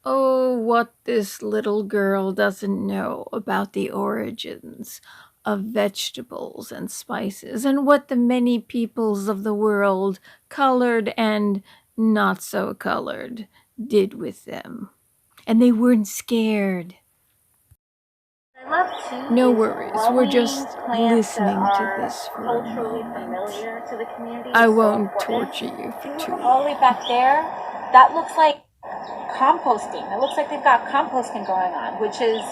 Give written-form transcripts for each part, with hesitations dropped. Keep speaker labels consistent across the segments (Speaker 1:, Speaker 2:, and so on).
Speaker 1: Oh, what this little girl doesn't know about the origins of vegetables and spices, and what the many peoples of the world, colored and not so colored, did with them. And they weren't scared.
Speaker 2: I love too
Speaker 1: No
Speaker 2: is
Speaker 1: worries, we're
Speaker 2: growing
Speaker 1: just
Speaker 2: plants that
Speaker 1: listening to
Speaker 2: are
Speaker 1: this for a
Speaker 2: culturally
Speaker 1: moment.
Speaker 2: familiar to the community
Speaker 1: I
Speaker 2: is so
Speaker 1: won't
Speaker 2: important.
Speaker 1: torture you
Speaker 2: If you
Speaker 1: for
Speaker 2: look
Speaker 1: too
Speaker 2: all the way
Speaker 1: long.
Speaker 2: back there, that looks like composting. It looks like they've got composting going on, which is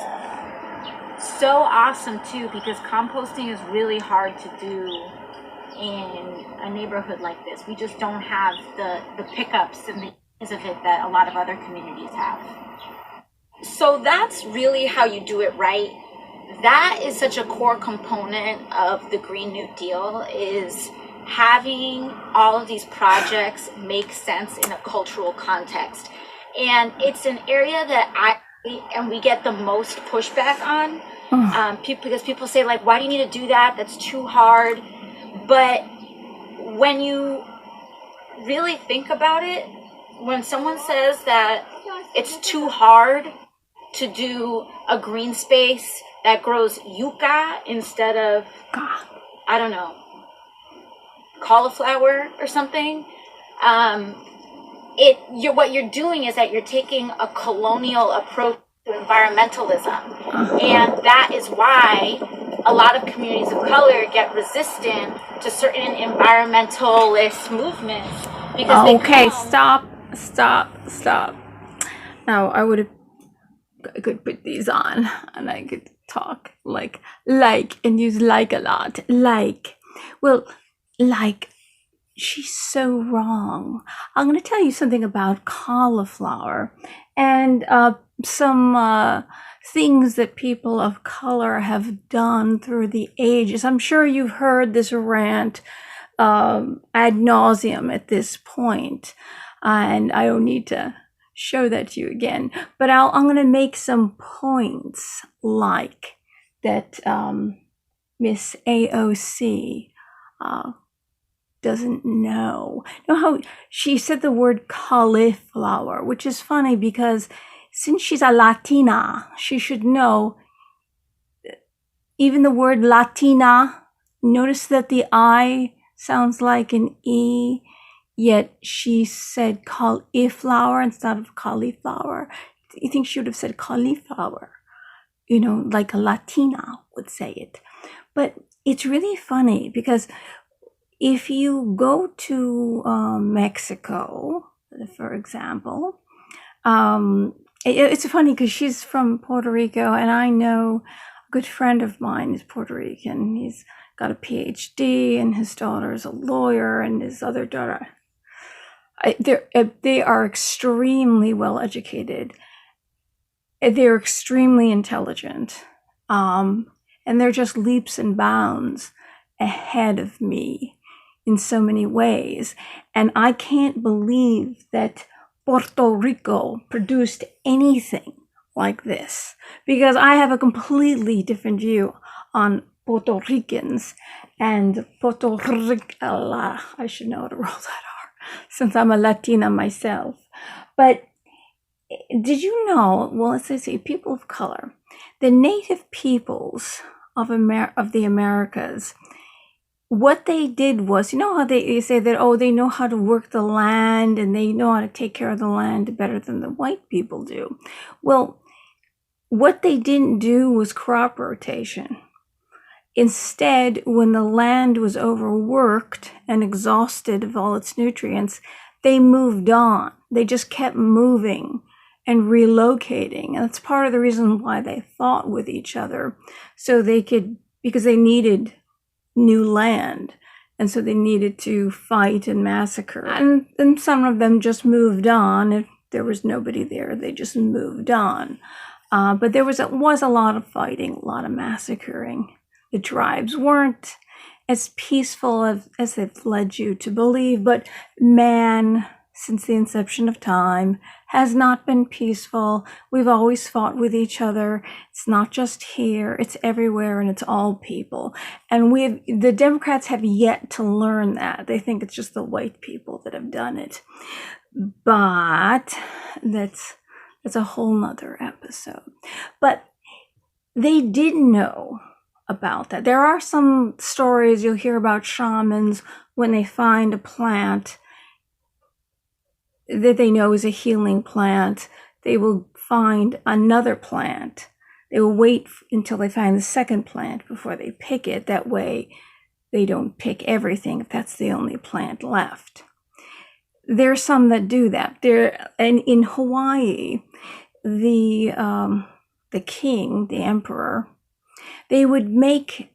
Speaker 2: so awesome too, because composting is really hard to do in a neighborhood like this. We just don't have the pickups and the ease of it that a lot of other communities have. So that's really how you do it right. That is such a core component of the Green New Deal, is having all of these projects make sense in a cultural context. And it's an area that we get the most pushback on, because people say, like, why do you need to do that? That's too hard. But when you really think about it, when someone says that it's too hard to do a green space that grows yucca instead of, I don't know, cauliflower or something, what you're doing is that you're taking a colonial approach to environmentalism. And that is why a lot of communities of color get resistant to certain environmentalist movements, because
Speaker 1: Okay, stop. Now I could put these on and I could talk like and use like a lot. Well, she's so wrong. I'm going to tell you something about cauliflower and some things that people of color have done through the ages. I'm sure you've heard this rant ad nauseum at this point, and I don't need to show that to you again. But I'm going to make some points like that. Miss AOC doesn't know. Know how she said the word cauliflower, which is funny because since she's a Latina, she should know. Even the word Latina, notice that the I sounds like an E, yet she said cauliflower instead of cauliflower. You think she would have said cauliflower, like a Latina would say it. But it's really funny because if you go to Mexico, for example, it's funny because she's from Puerto Rico, and I know a good friend of mine is Puerto Rican. He's got a PhD, and his daughter is a lawyer, and his other daughter. They are extremely well educated. They're extremely intelligent, and they're just leaps and bounds ahead of me in so many ways. And I can't believe that Puerto Rico produced anything like this, because I have a completely different view on Puerto Ricans and Puerto Rico. I should know how to roll that R since I'm a Latina myself. But did you know, well, let's say people of color, the native peoples of the Americas, what they did was, how they say that, they know how to work the land and they know how to take care of the land better than the white people do. Well, what they didn't do was crop rotation. Instead, when the land was overworked and exhausted of all its nutrients, they moved on. They just kept moving and relocating. And that's part of the reason why they fought with each other. So because they needed new land. And so they needed to fight and massacre. And some of them just moved on. If there was nobody there, they just moved on. But there was a lot of fighting, a lot of massacring. The tribes weren't as peaceful as they've led you to believe, but man, since the inception of time, has not been peaceful. We've always fought with each other. It's not just here, it's everywhere, and it's all people. And the Democrats have yet to learn that. They think it's just the white people that have done it. But that's It's a whole nother episode. But they didn't know about that. There are some stories you'll hear about shamans when they find a plant that they know is a healing plant. They will find another plant. They will wait until they find the second plant before they pick it. That way they don't pick everything if that's the only plant left. There's some that do that. And in Hawaii, the king, the emperor, they would make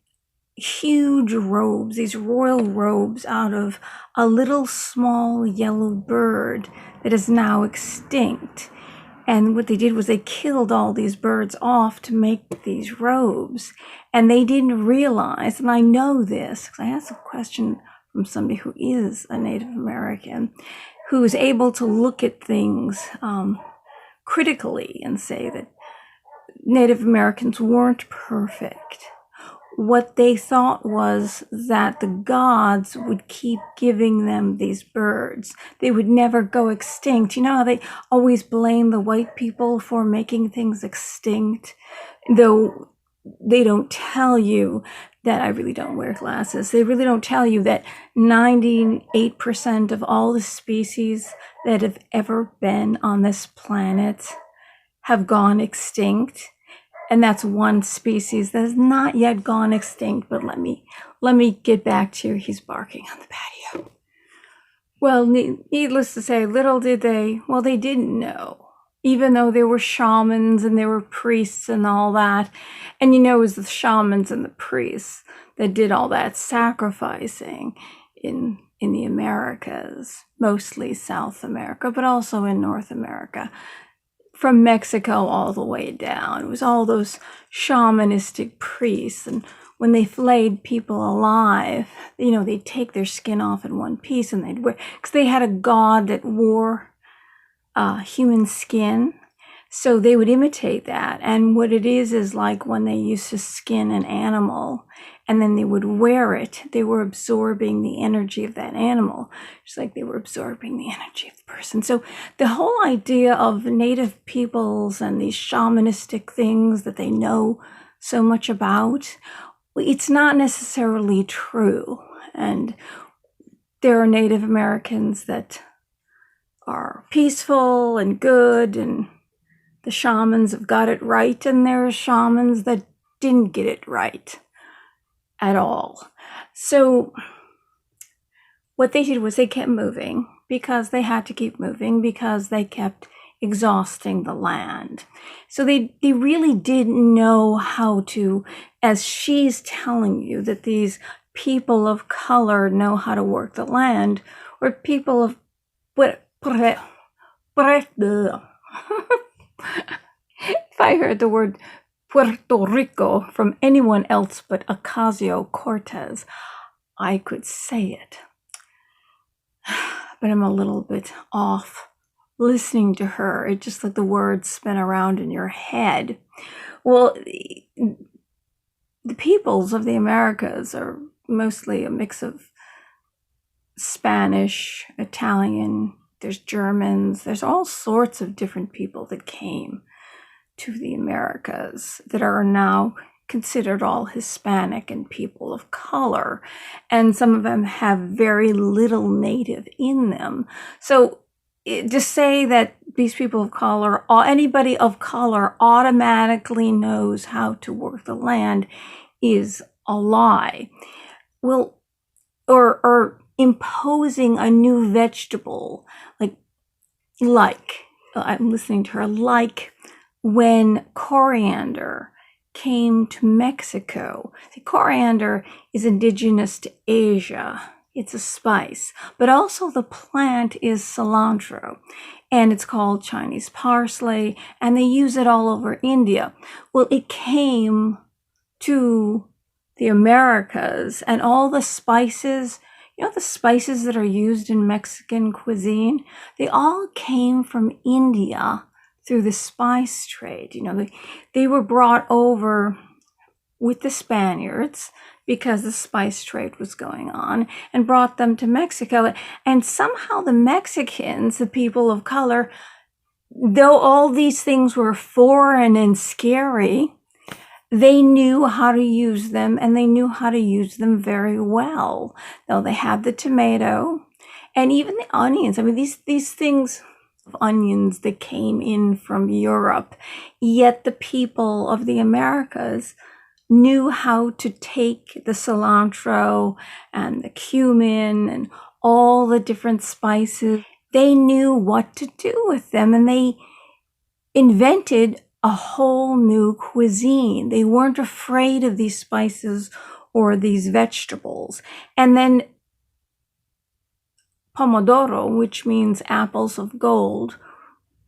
Speaker 1: huge robes, these royal robes, out of a little small yellow bird that is now extinct. And what they did was they killed all these birds off to make these robes. And they didn't realize, and I know this, because I asked a question from somebody who is a Native American, who is able to look at things critically and say that Native Americans weren't perfect. What they thought was that the gods would keep giving them these birds. They would never go extinct. You know how they always blame the white people for making things extinct? Though they don't tell you that, I really don't wear glasses, they really don't tell you that 98% of all the species that have ever been on this planet have gone extinct. And that's one species that has not yet gone extinct. But let me get back to you. He's barking on the patio. Well, needless to say, little did they, well, they didn't know. Even though there were shamans and there were priests and all that. And you know, it was the shamans and the priests that did all that sacrificing in the Americas, mostly South America, but also in North America. From Mexico all the way down. It was all those shamanistic priests. And when they flayed people alive, you know, they'd take their skin off in one piece and they'd wear, because they had a god that wore human skin. So they would imitate that. And what it is like when they used to skin an animal and then they would wear it, they were absorbing the energy of that animal, just like they were absorbing the energy of the person. So the whole idea of Native peoples and these shamanistic things that they know so much about, it's not necessarily true. And there are Native Americans that are peaceful and good, and the shamans have got it right, and there are shamans that didn't get it right at all. So what they did was they kept moving because they had to keep moving because they kept exhausting the land. So they really didn't know how to, as she's telling you, that these people of color know how to work the land, or people of if I heard the word Puerto Rico from anyone else but Ocasio-Cortez, I could say it. But I'm a little bit off listening to her. It's just like the words spin around in your head. Well, the peoples of the Americas are mostly a mix of Spanish, Italian, there's Germans, there's all sorts of different people that came to the Americas that are now considered all Hispanic and people of color. And some of them have very little native in them. So to say that these people of color, or anybody of color, automatically knows how to work the land is a lie. Well, or imposing a new vegetable, like I'm listening to her, like when coriander came to Mexico. See, coriander is indigenous to Asia. It's a spice, but also the plant is cilantro, and it's called Chinese parsley, and they use it all over India. Well, it came to the Americas, and all the spices, you know, the spices that are used in Mexican cuisine, they all came from India through the spice trade. You know, they were brought over with the Spaniards because the spice trade was going on, and brought them to Mexico. And somehow the Mexicans, the people of color, though all these things were foreign and scary, they knew how to use them, and they knew how to use them very well. Now they had the tomato and even the onions. I mean, these things of onions that came in from Europe, yet the people of the Americas knew how to take the cilantro and the cumin and all the different spices. They knew what to do with them, and they invented a whole new cuisine. They weren't afraid of these spices or these vegetables. And then pomodoro, which means apples of gold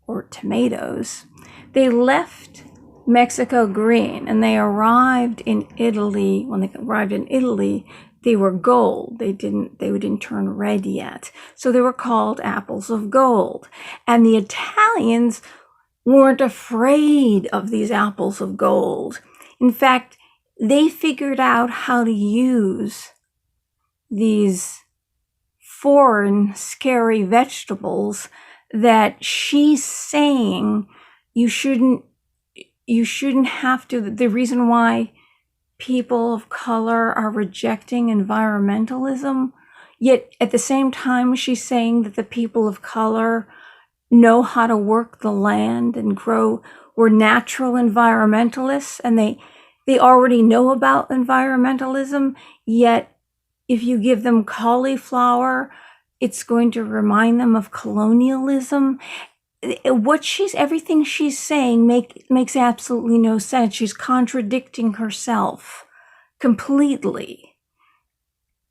Speaker 1: or tomatoes, they left Mexico green, and they arrived in Italy. When they arrived in Italy, they were gold. They didn't turn red yet. So they were called apples of gold. And the Italians weren't afraid of these apples of gold. In fact, they figured out how to use these foreign, scary vegetables that she's saying you shouldn't have to. The reason why people of color are rejecting environmentalism, yet at the same time she's saying that the people of color know how to work the land and grow. We're natural environmentalists, and they already know about environmentalism, yet if you give them cauliflower, it's going to remind them of colonialism. Everything she's saying makes absolutely no sense. She's contradicting herself completely.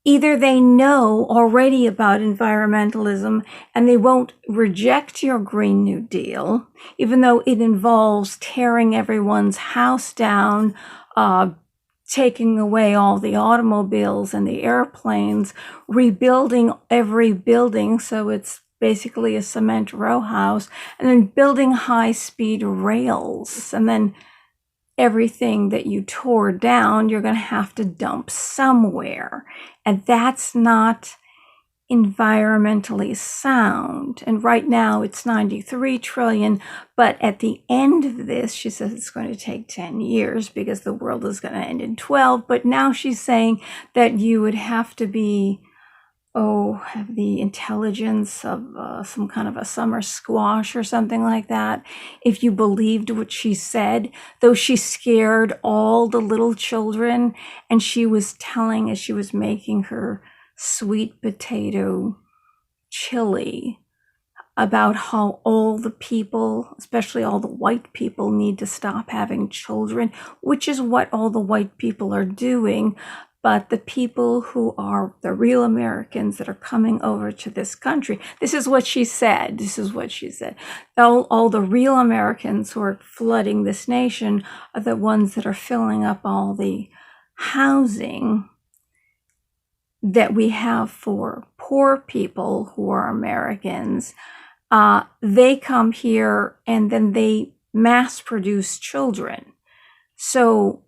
Speaker 1: Either they know already about environmentalism and they won't reject your Green New Deal, even though it involves tearing everyone's house down, taking away all the automobiles and the airplanes, rebuilding every building so it's basically a cement row house, and then building high-speed rails, and then everything that you tore down, you're going to have to dump somewhere. And that's not environmentally sound. And right now it's 93 trillion, but at the end of this, she says it's going to take 10 years because the world is going to end in 12. But now she's saying that you would have to be, have the intelligence of some kind of a summer squash or something like that, if you believed what she said, though she scared all the little children. And she was telling, as she was making her sweet potato chili, about how all the people, especially all the white people, need to stop having children, which is what all the white people are doing. But the people who are the real Americans that are coming over to this country, this is what she said. This is what she said. All the real Americans who are flooding this nation are the ones that are filling up all the housing that we have for poor people who are Americans. They come here and then they mass produce children. So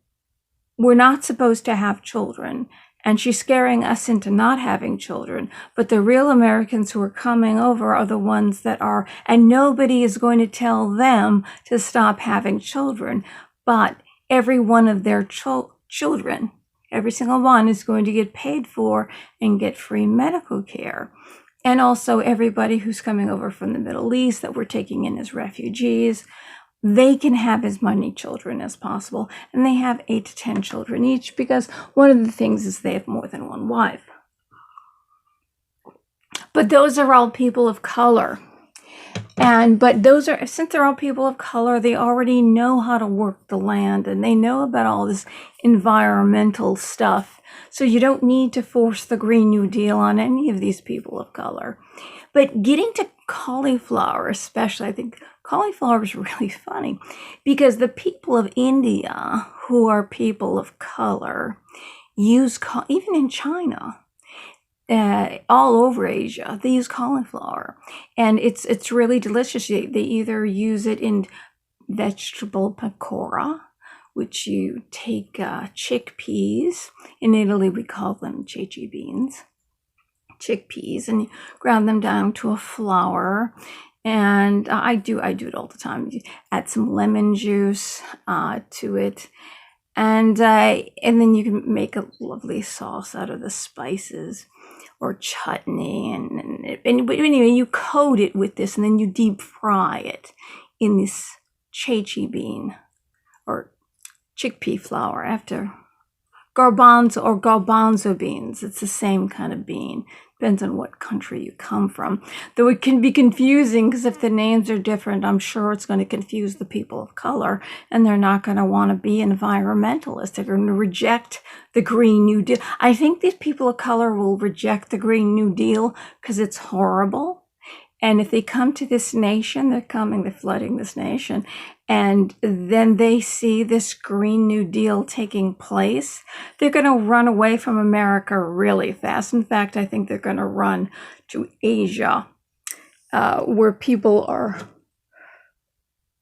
Speaker 1: we're not supposed to have children, and she's scaring us into not having children. But the real Americans who are coming over are the ones that are, and nobody is going to tell them to stop having children. But every one of their children, every single one, is going to get paid for and get free medical care. And also everybody who's coming over from the Middle East that we're taking in as refugees, they can have as many children as possible, and they have 8 to 10 children each, because one of the things is they have more than one wife. But those are all people of color. Since they're all people of color, they already know how to work the land, and they know about all this environmental stuff. So you don't need to force the Green New Deal on any of these people of color. But getting to cauliflower especially, I think cauliflower is really funny, because the people of India, who are people of color, use, even in China, all over Asia, they use cauliflower. And it's really delicious. They either use it in vegetable pakora, which you take chickpeas. In Italy, we call them ceci beans. Chickpeas, and you ground them down to a flour, And I do it all the time. Add some lemon juice to it, and then you can make a lovely sauce out of the spices or chutney, and anyway, you coat it with this, and then you deep fry it in this chechi bean or chickpea flour after garbanzo beans. It's the same kind of bean. Depends on what country you come from. Though it can be confusing because if the names are different, I'm sure it's going to confuse the people of color, and they're not going to want to be environmentalists. They're going to reject the Green New Deal. I think these people of color will reject the Green New Deal because it's horrible. And if they come to this nation, they're flooding this nation, and then they see this Green New Deal taking place, they're going to run away from America really fast. In fact, I think they're going to run to Asia, where people are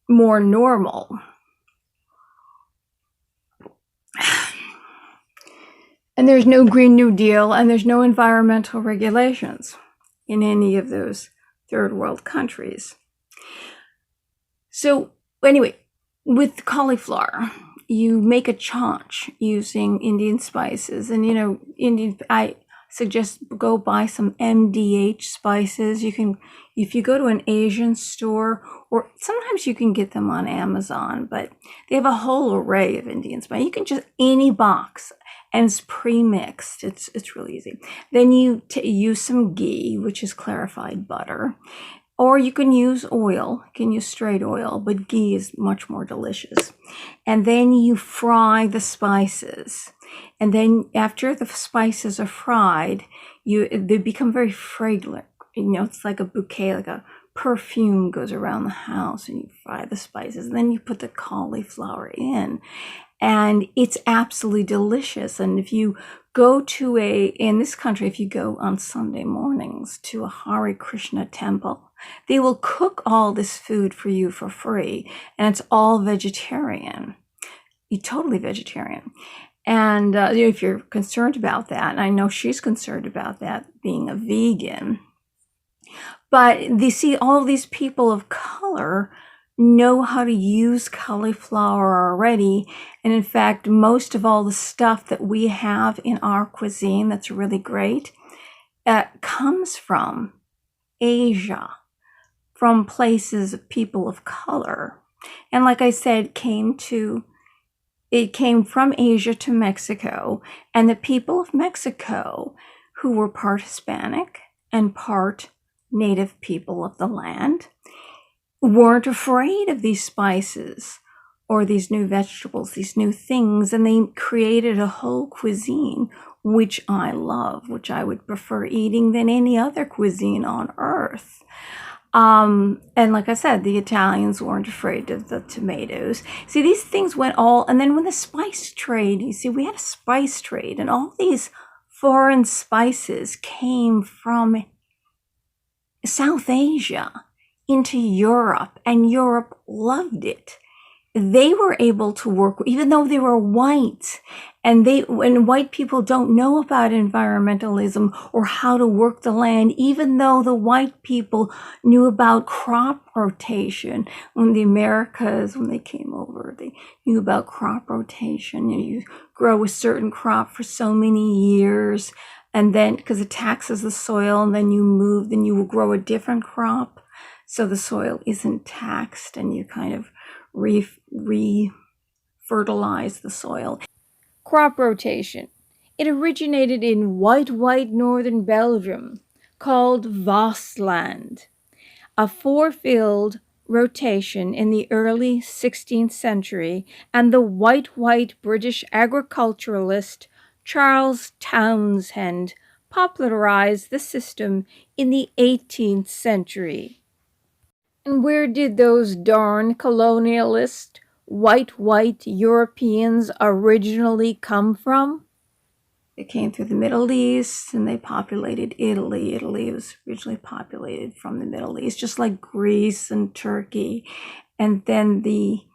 Speaker 1: more normal. And there's no Green New Deal, and there's no environmental regulations in any of those third world countries. So anyway, with cauliflower, you make a chaunch using Indian spices, and I suggest go buy some MDH spices. You can, if you go to an Asian store, or sometimes you can get them on Amazon, but they have a whole array of Indian spices. You can just any box, and it's pre-mixed. It's really easy. Then you use some ghee, which is clarified butter, or you can use oil. You can use straight oil, but ghee is much more delicious. And then you fry the spices. And then after the spices are fried, they become very fragrant. It's like a bouquet, like a perfume goes around the house, and you fry the spices. And then you put the cauliflower in, and it's absolutely delicious. And if you go to in this country, if you go on Sunday mornings to a Hare Krishna temple, they will cook all this food for you for free, and it's all vegetarian. You're totally vegetarian. And if you're concerned about that, and I know she's concerned about that, being a vegan, but they see all of these people of color know how to use cauliflower already. And in fact, most of all the stuff that we have in our cuisine that's really great comes from Asia, from places of people of color. And like I said, it came from Asia to Mexico, and the people of Mexico, who were part Hispanic and part native people of the land, weren't afraid of these spices or these new vegetables, these new things, and they created a whole cuisine, which I love, which I would prefer eating than any other cuisine on earth. And like I said, the Italians weren't afraid of the tomatoes. See, these things went and then when the spice trade, you see, we had a spice trade, and all these foreign spices came from South Asia into Europe, and Europe loved it. They were able to work, even though they were white, and white people don't know about environmentalism or how to work the land, even though the white people knew about crop rotation. When the Americas, when they came over, they knew about crop rotation. You grow a certain crop for so many years, and then because it taxes the soil, and then you will grow a different crop, so the soil isn't taxed, and you kind of re-fertilize the soil. Crop rotation. It originated in White-White northern Belgium, called Vosland. A four-field rotation in the early 16th century, and the White-White British agriculturalist Charles Townshend popularized the system in the 18th century. And where did those darn colonialist, white Europeans originally come from? They came through the Middle East, and they populated Italy. Italy was originally populated from the Middle East, just like Greece and Turkey. And then the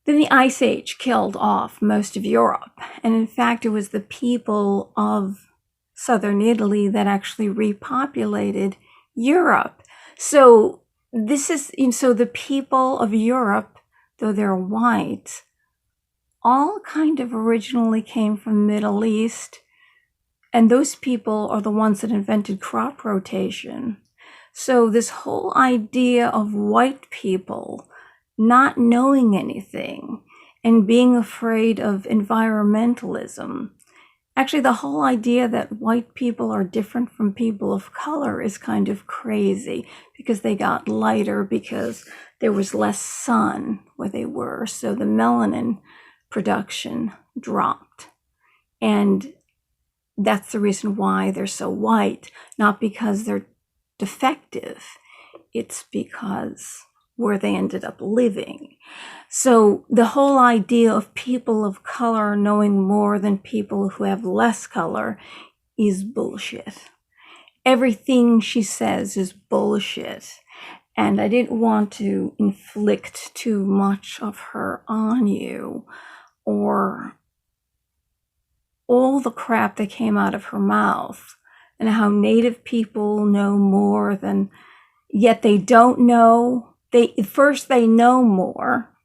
Speaker 1: Ice Age killed off most of Europe. And in fact, it was the people of southern Italy that actually repopulated Europe. So this is, so the people of Europe, though they're white, all kind of originally came from the Middle East. And those people are the ones that invented crop rotation. So this whole idea of white people not knowing anything and being afraid of environmentalism. Actually, the whole idea that white people are different from people of color is kind of crazy because they got lighter because there was less sun where they were. So the melanin production dropped. And that's the reason why they're so white, not because they're defective. It's because where they ended up living. So the whole idea of people of color knowing more than people who have less color is bullshit. Everything she says is bullshit. And I didn't want to inflict too much of her on you, or all the crap that came out of her mouth, and how Native people know more than, yet they don't know. They know more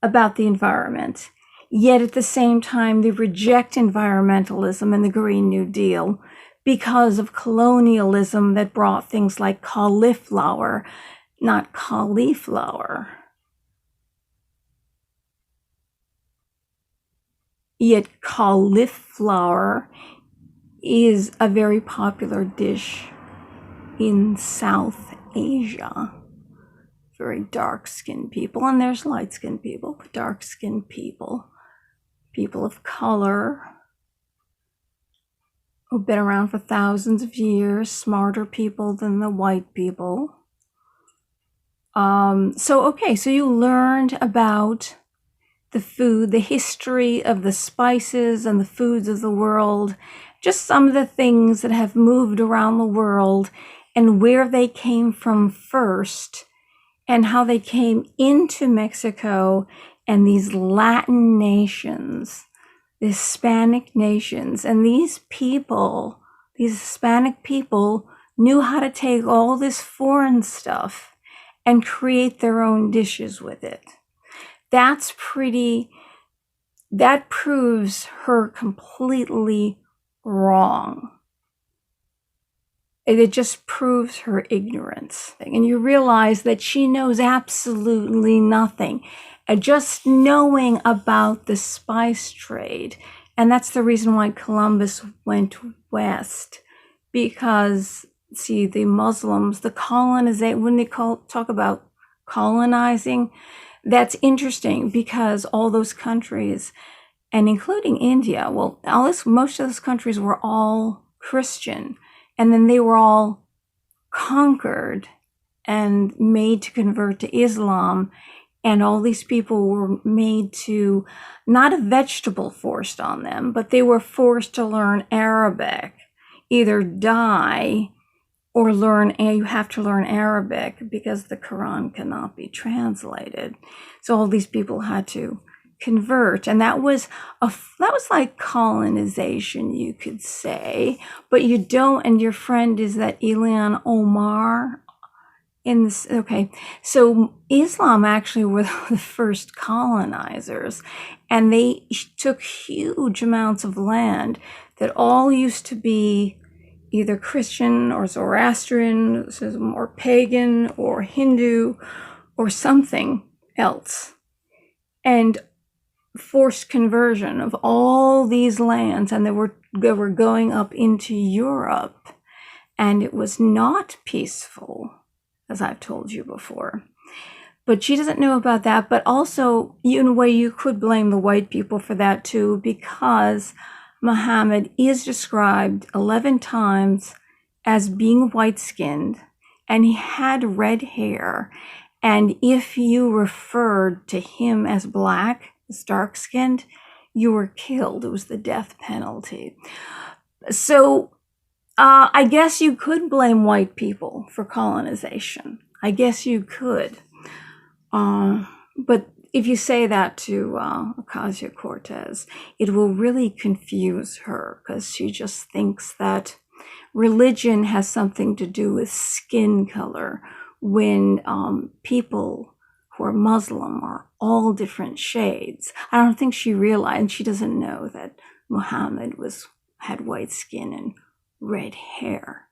Speaker 1: about the environment, yet at the same time they reject environmentalism and the Green New Deal because of colonialism that brought things like cauliflower, not cauliflower. Yet cauliflower is a very popular dish in South Asia. Very dark-skinned people, and there's light-skinned people, but dark-skinned people, people of color who've been around for thousands of years, smarter people than the white people. So you learned about the food, the history of the spices and the foods of the world, just some of the things that have moved around the world and where they came from first, and how they came into Mexico and these Latin nations, the Hispanic nations. And these people, these Hispanic people, knew how to take all this foreign stuff and create their own dishes with it. That proves her completely wrong. It just proves her ignorance. And you realize that she knows absolutely nothing. And just knowing about the spice trade, and that's the reason why Columbus went west, because, see, the Muslims, the colonization, when they talk about colonizing, that's interesting because all those countries, and including India, well, most of those countries were all Christian, and then they were all conquered and made to convert to Islam, and all these people were made to, not a vegetable forced on them, but they were forced to learn Arabic, either die or you have to learn Arabic because the Quran cannot be translated. So all these people had to convert, and that was like colonization, you could say. But you don't, and your friend is that Ilhan Omar in this. Okay, so Islam actually were the first colonizers, and they took huge amounts of land that all used to be either Christian or Zoroastrian or pagan or Hindu or something else, and forced conversion of all these lands, and they were going up into Europe, and it was not peaceful, as I've told you before. But she doesn't know about that. But also, in a way, you could blame the white people for that too, because Muhammad is described 11 times as being white-skinned, and he had red hair. And if you referred to him as black, as dark-skinned, you were killed. It was the death penalty. So I guess you could blame white people for colonization. I guess you could. But if you say that to Ocasio-Cortez, it will really confuse her, because she just thinks that religion has something to do with skin color, when people who are Muslim are all different shades. I don't think she realized, she doesn't know that Muhammad had white skin and red hair,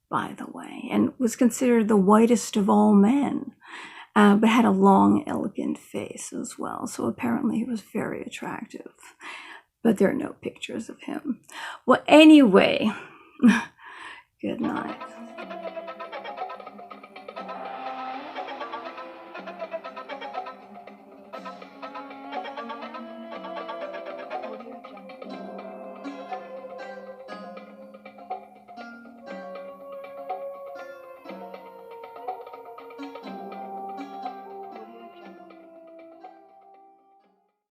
Speaker 1: by the way, and was considered the whitest of all men, but had a long, elegant face as well. So apparently he was very attractive, but there are no pictures of him. Well, anyway, good night.